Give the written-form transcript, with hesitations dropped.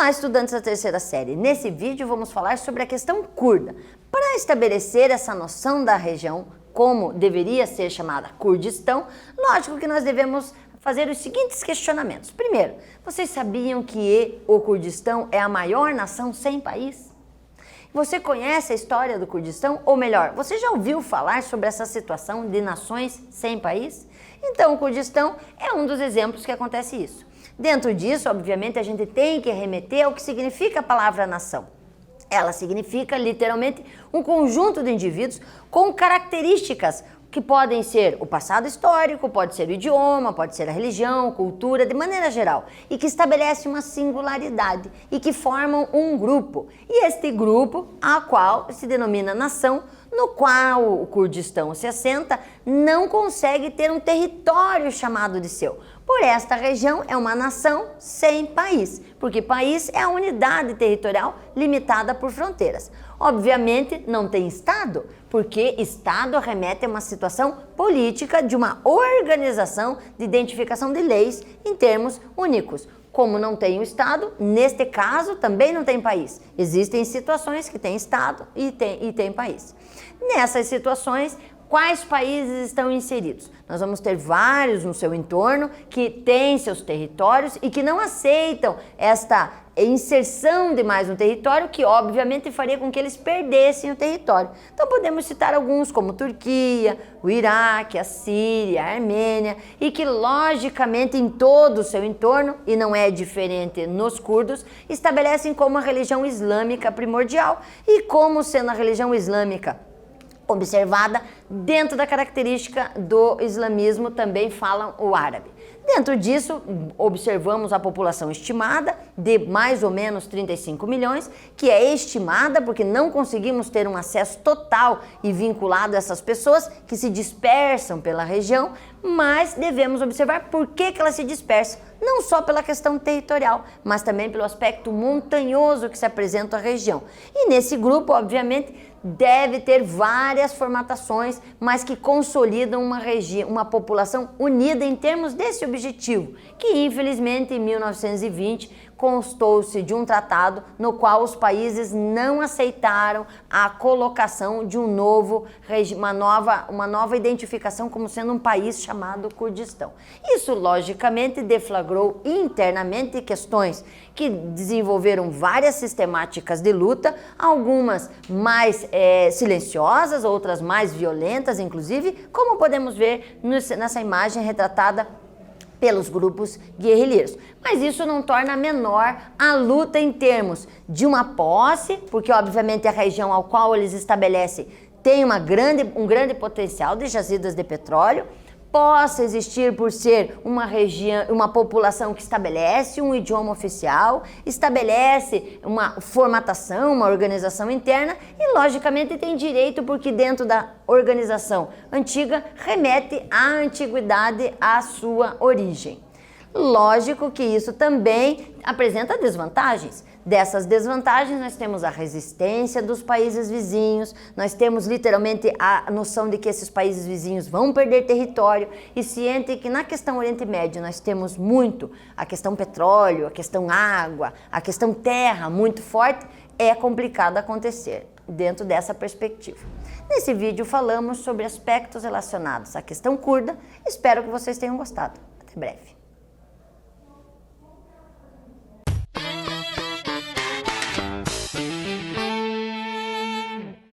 Olá, estudantes da terceira série. Nesse vídeo vamos falar sobre a questão curda. Para estabelecer essa noção da região, como deveria ser chamada Kurdistão, lógico que nós devemos fazer os seguintes questionamentos. Primeiro, vocês sabiam que o Kurdistão é a maior nação sem país? Você conhece a história do Kurdistão? Ou melhor, você já ouviu falar sobre essa situação de nações sem país? Então, o Kurdistão é um dos exemplos que acontece isso. Dentro disso, obviamente, a gente tem que remeter ao que significa a palavra nação. Ela significa, literalmente, um conjunto de indivíduos com características que podem ser o passado histórico, pode ser o idioma, pode ser a religião, cultura, de maneira geral, e que estabelece uma singularidade e que formam um grupo. E este grupo, a qual se denomina nação, no qual o Kurdistão se assenta, não consegue ter um território chamado de seu. Por esta região é uma nação sem país, porque país é a unidade territorial limitada por fronteiras. Obviamente não tem Estado, porque Estado remete a uma situação política de uma organização de identificação de leis em termos únicos. Como não tem o Estado, neste caso também não tem país. Existem situações que tem Estado e tem país. Nessas situações, quais países estão inseridos? Nós vamos ter vários no seu entorno que têm seus territórios e que não aceitam esta inserção de mais um território, que obviamente faria com que eles perdessem o território. Então podemos citar alguns como Turquia, o Iraque, a Síria, a Armênia, e que logicamente em todo o seu entorno, e não é diferente nos curdos, estabelecem como a religião islâmica primordial e como sendo a religião islâmica observada dentro da característica do islamismo também falam o árabe. Dentro disso, observamos a população estimada de mais ou menos 35 milhões, que é estimada porque não conseguimos ter um acesso total e vinculado a essas pessoas que se dispersam pela região, mas devemos observar por que elas se dispersam, não só pela questão territorial, mas também pelo aspecto montanhoso que se apresenta à região. E nesse grupo, obviamente, deve ter várias formatações, mas que consolidam uma população unida em termos desse objetivo, que infelizmente em 1920 constou-se de um tratado no qual os países não aceitaram a colocação de uma nova identificação como sendo um país chamado Kurdistão. Isso logicamente deflagrou internamente questões que desenvolveram várias sistemáticas de luta, algumas mais silenciosas, outras mais violentas, inclusive, como podemos ver nessa imagem retratada pelos grupos guerrilheiros. Mas isso não torna menor a luta em termos de uma posse, porque obviamente a região ao qual eles estabelecem tem um grande potencial de jazidas de petróleo, possa existir por ser uma região, uma população que estabelece um idioma oficial, estabelece uma formatação, uma organização interna e logicamente tem direito porque dentro da organização antiga remete à antiguidade, à sua origem. Lógico que isso também apresenta desvantagens. Dessas desvantagens nós temos a resistência dos países vizinhos, nós temos literalmente a noção de que esses países vizinhos vão perder território e ciente que na questão Oriente Médio nós temos muito a questão petróleo, a questão água, a questão terra muito forte, é complicado acontecer dentro dessa perspectiva. Nesse vídeo falamos sobre aspectos relacionados à questão curda, espero que vocês tenham gostado. Até breve.